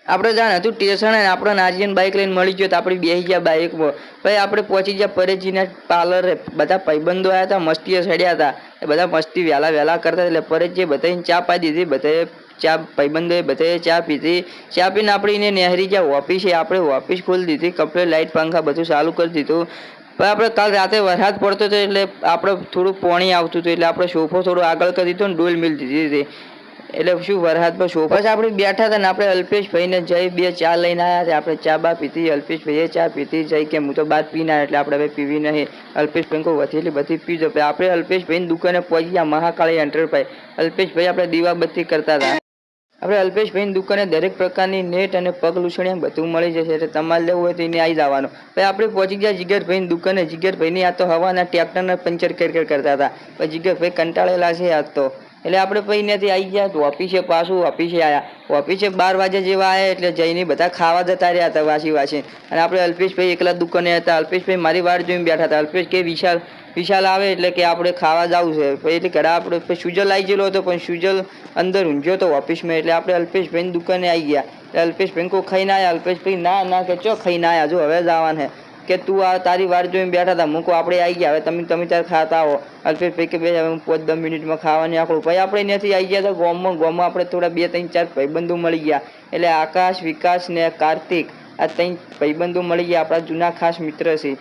આપણે જાણ હતું સ્ટેશન અને આપણે નારિયન બાઇક લઈને મળી ગયો તો આપણે બેસી ગયા બાઇકમાં. પછી આપણે પહોંચી ગયા પરેશજીના પાર્લરે. બધા ભાઈબંધો આવ્યા હતા, મસ્તીએ સડ્યા હતા. એ બધા મસ્તી વહેલા કરતા એટલે પરેશજીએ બધાને ચા પાઈ દીધી. બધાએ ચા ભાઈબંધોએ બધાએ ચા પીધી. ચા પીને આપણે એને નહેરી ગયા ઓફિસે. આપણે ઓફિસ ખોલી દીધી, કમ્પ્લીટ લાઇટ પંખા બધું ચાલુ કરી દીધું. પણ આપણે કાલ રાતે વરસાદ પડતો હતો એટલે આપણે થોડું પાણી આવતું હતું એટલે આપણે સોફો થોડો આગળ કરી દીધો ને ડોલ મિલ દીધી હતી. એટલે શું વરસાદ પર સોફા પછી આપણે બેઠા હતા ને આપણે અલ્પેશભાઈને જઈ બે ચા લઈને આવ્યા હતા. આપણે ચા બા પીધી, અલ્પેશભાઈએ ચા પીધી. જઈ કે હું તો બહાર પીને આવ્યા એટલે આપણે હવે પીવી નહીં. અલ્પેશભાઈ કોઈ વધેલી બધી પીધો. આપણે અલ્પેશભાઈની દુકાને પહોંચી ગયા, મહાકાળી એન્ટરપ્રાઇઝ. અલ્પેશભાઈ આપણે દીવાબત્તી કરતા હતા. આપણે અલ્પેશભાઈની દુકાને દરેક પ્રકારની નેટ અને પગ લૂછણિયા બધું મળી જશે એટલે તમારે લેવું હોય તો એને આવી જવાનું. પછી આપણે પહોંચી ગયા જીગરભાઈની દુકાને. જીગરભાઈની આ તો હવાના ટ્રેક્ટરના પંચર કરતા હતા. પછી જીગરભાઈ કંટાળેલા છે આજ તો એટલે આપણે પછી ત્યાંથી આવી ગયા તો ઓફિસે પાછું ઓફિસે આવ્યા. ઓફિસે 12 વાગે જેવા આવ્યા એટલે જઈને બધા ખાવા જતા રહ્યા હતા વાસી. અને આપણે અલ્પેશભાઈ એકલા દુકાને હતા. અલ્પેશભાઈ મારી વાટ જોઈને બેઠા હતા. અલ્પેશ કે વિશાલ આવે એટલે કે આપણે ખાવા જવું છે. પછી એટલે ઘરે આપણે સુજલ આવી ગયેલો હતો પણ સુજલ અંદર ઊંઝ્યો હતો ઓફિસમાં એટલે આપણે અલ્પેશભાઈની દુકાને આવી ગયા. એટલે અલ્પેશભાઈ કોઈ ખાઈને આવ્યા. અલ્પેશભાઈ ના કે ચો ખાઈને આવ્યા, જો હવે જવાને કે તું આ તારી વાર જોઈને બેઠા હતા. મૂકો આપણે આવી ગયા, હવે તમે ત્યારે ખાતા આવો. અલ્પેશભાઈ કે ભાઈ હવે હું 5-10 મિનિટમાં ખાવાની આકડું. ભાઈ આપણે ત્યાંથી આવી ગયા હતા ગામમાં આપણે થોડા 2-3-4 ભાઈબંધો મળી ગયા. એટલે આકાશ, વિકાસ ને કાર્તિક આ 3 ભાઈબંધો મળી ગયા, આપણા જૂના ખાસ મિત્ર છે.